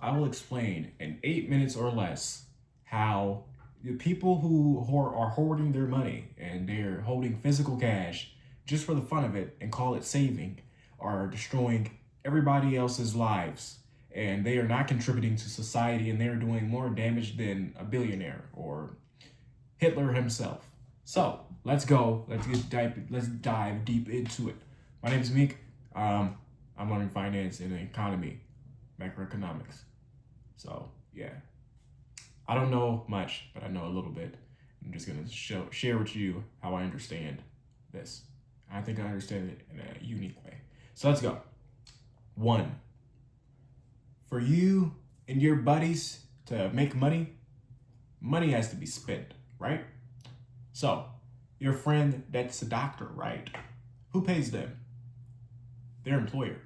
I will explain in 8 minutes or less how the people who are hoarding their money and they're holding physical cash just for the fun of it and call it saving are destroying everybody else's lives, and they are not contributing to society, and they are doing more damage than a billionaire or Hitler himself. So let's go. Let's dive deep into it. My name is Meek. I'm learning finance and economy, macroeconomics. So yeah, I don't know much, but I know a little bit. I'm just gonna share with you how I understand this. I think I understand it in a unique way. So let's go. One, for you and your buddies to make money, money has to be spent, right? So, your friend that's a doctor, right? Who pays them? Their employer.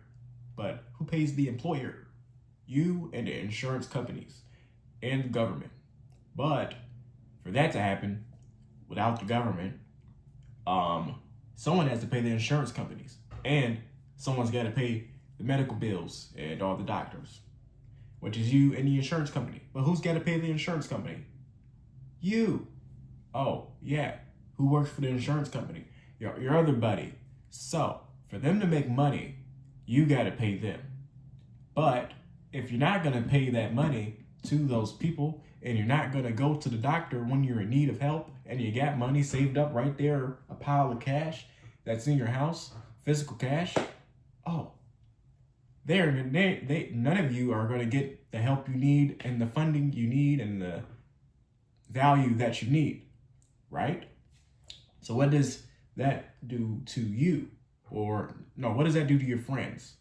But who pays the employer? You and the insurance companies and the government. But for that to happen without the government, someone has to pay the insurance companies, and someone's got to pay the medical bills and all the doctors, which is you and the insurance company. But who's got to pay the insurance company? You. Oh, yeah. Who works for the insurance company? Your other buddy. So, for them to make money, you got to pay them. But if you're not going to pay that money to those people, and you're not going to go to the doctor when you're in need of help, and you got money saved up right there, a pile of cash that's in your house, physical cash, oh, none of you are going to get the help you need and the funding you need and the value that you need, right? So what does that do to you? Or no, what does that do to your friends?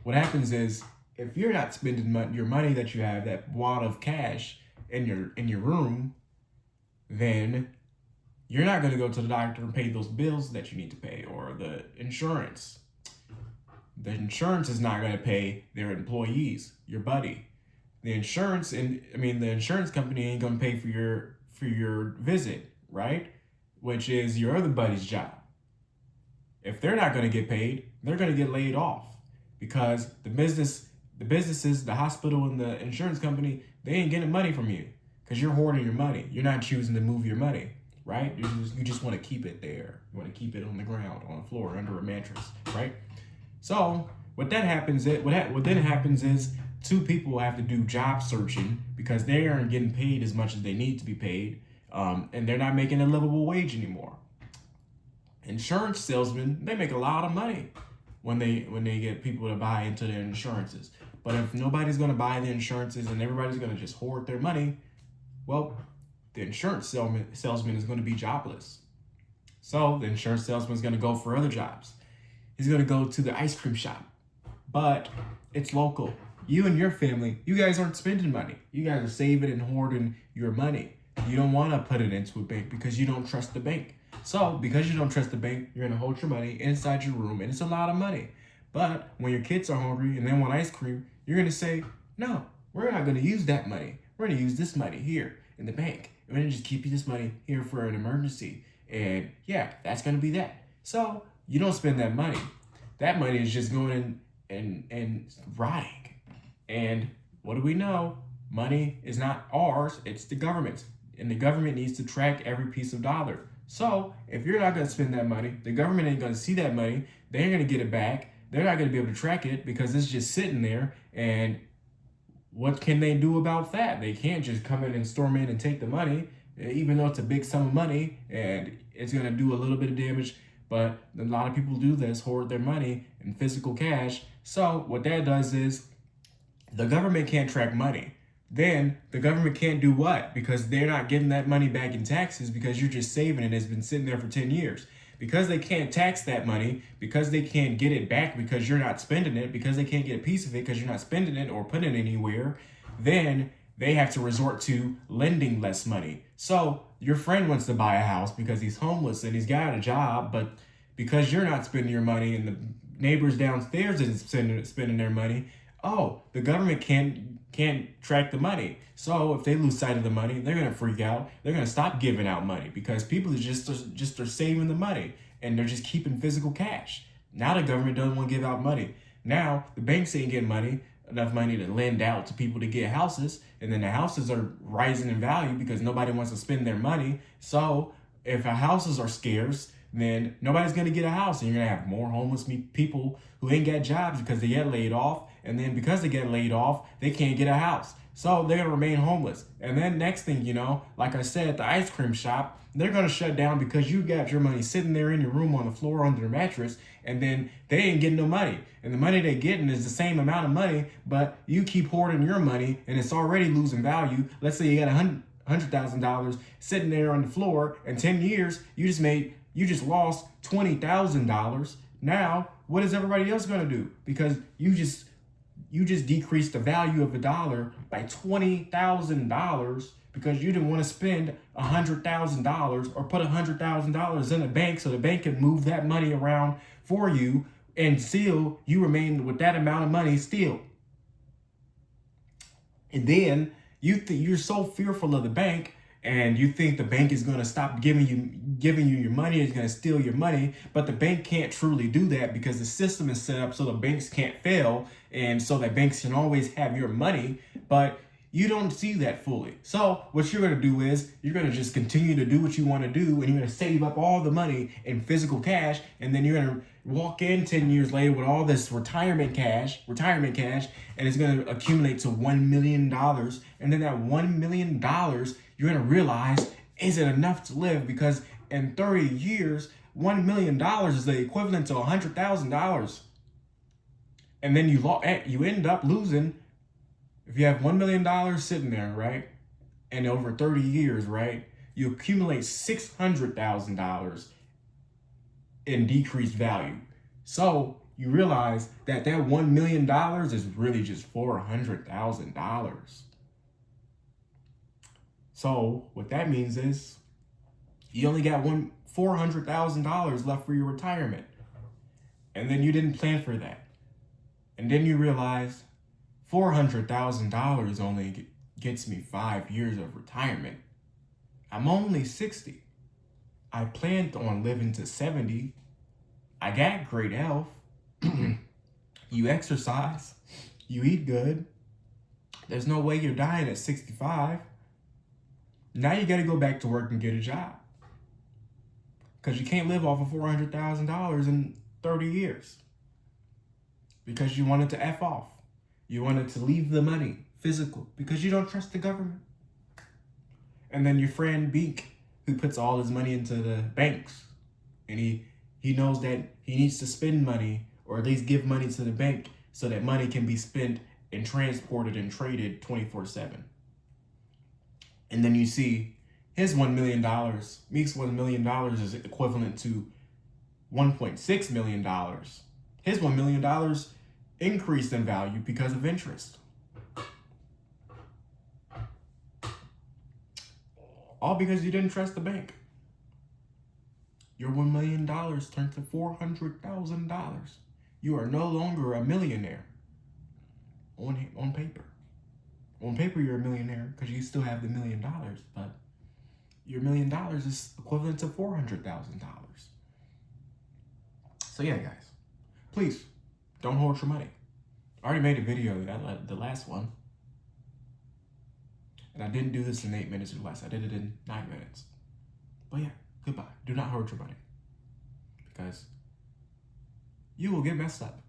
What happens is, if you're not spending your money that you have, that wad of cash in your room, then you're not going to go to the doctor and pay those bills that you need to pay, or the insurance. The insurance is not going to pay their employees, your buddy. The insurance company ain't going to pay for your visit, right? Which is your other buddy's job. If they're not going to get paid, they're going to get laid off, because the businesses, the hospital and the insurance company, they ain't getting money from you because you're hoarding your money. You're not choosing to move your money, right? You just want to keep it there. You want to keep it on the ground, on the floor, under a mattress, right? So what then happens is two people have to do job searching because they aren't getting paid as much as they need to be paid, and they're not making a livable wage anymore. Insurance salesmen, they make a lot of money when they get people to buy into their insurances. But if nobody's going to buy the insurances and everybody's going to just hoard their money, well, the insurance salesman is going to be jobless. So the insurance salesman is going to go for other jobs. He's going to go to the ice cream shop, but it's local. You and your family, you guys aren't spending money. You guys are saving and hoarding your money. You don't want to put it into a bank because you don't trust the bank. So because you don't trust the bank, you're going to hold your money inside your room, and it's a lot of money. But when your kids are hungry and they want ice cream, you're going to say, no, we're not going to use that money. We're going to use this money here in the bank. We're going to just keep you this money here for an emergency. And yeah, that's going to be that. So you don't spend that money. That money is just going in and rotting. And what do we know? Money is not ours, it's the government's. And the government needs to track every piece of dollar. So if you're not going to spend that money, the government ain't going to see that money. They ain't going to get it back. They're not going to be able to track it because it's just sitting there. And what can they do about that? They can't just come in and storm in and take the money, even though it's a big sum of money and it's going to do a little bit of damage. But a lot of people do this, hoard their money in physical cash. So what that does is the government can't track money. Then the government can't do what? Because they're not getting that money back in taxes because you're just saving it. It's been sitting there for 10 years. Because they can't tax that money, because they can't get it back because you're not spending it, because they can't get a piece of it because you're not spending it or putting it anywhere, then they have to resort to lending less money. So your friend wants to buy a house because he's homeless and he's got a job, but because you're not spending your money and the neighbors downstairs isn't spending their money, oh, the government can't track the money. So if they lose sight of the money, they're gonna freak out. They're gonna stop giving out money because people are saving the money and they're just keeping physical cash. Now the government doesn't want to give out money. Now the banks ain't getting money. enough money to lend out to people to get houses, and then the houses are rising in value because nobody wants to spend their money. So if houses are scarce, then nobody's going to get a house, and you're going to have more homeless people who ain't got jobs because they get laid off, and then because they get laid off, they can't get a house. So they're going to remain homeless. And then next thing you know, like I said, the ice cream shop, they're going to shut down because you got your money sitting there in your room on the floor under the mattress, and then they ain't getting no money. And the money they're getting is the same amount of money, but you keep hoarding your money and it's already losing value. Let's say you got $100,000 sitting there on the floor. In 10 years, you just lost $20,000. Now, what is everybody else going to do? Because you just decreased the value of the dollar by $20,000 because you didn't want to spend $100,000 or put $100,000 in a bank so the bank can move that money around for you, and still you remain with that amount of money still. And then you're so fearful of the bank, and you think the bank is going to stop giving you your money, is going to steal your money, but the bank can't truly do that because the system is set up so the banks can't fail, and so that banks can always have your money, but you don't see that fully. So what you're going to do is you're going to just continue to do what you want to do, and you're going to save up all the money in physical cash, and then you're going to walk in 10 years later with all this retirement cash, and it's going to accumulate to $1 million. And then that $1 million, you're going to realize isn't enough to live, because in 30 years, $1 million is the equivalent to $100,000. And then you end up losing, if you have $1 million sitting there, right? And over 30 years, right? You accumulate $600,000 in decreased value. So you realize that $1 million is really just $400,000. So what that means is you only got $400,000 left for your retirement. And then you didn't plan for that. And then you realize $400,000 only gets me 5 years of retirement. I'm only 60. I planned on living to 70. I got great health. You exercise. You eat good. There's no way you're dying at 65. Now you got to go back to work and get a job, because you can't live off of $400,000 in 30 years because you wanted to F off. You wanted to leave the money physical because you don't trust the government. And then your friend Beak, who puts all his money into the banks, and he knows that he needs to spend money, or at least give money to the bank so that money can be spent and transported and traded 24/7. And then you see his $1 million, Meek's $1 million is equivalent to $1.6 million. His $1 million increased in value because of interest. All because you didn't trust the bank. Your $1 million turned to $400,000. You are no longer a millionaire on paper. On paper, you're a millionaire because you still have the $1 million, but your $1 million is equivalent to $400,000. So yeah, guys, please don't hoard your money. I already made a video, the last one, and I didn't do this in 8 minutes or less. I did it in 9 minutes. But yeah, goodbye. Do not hoard your money, because you will get messed up.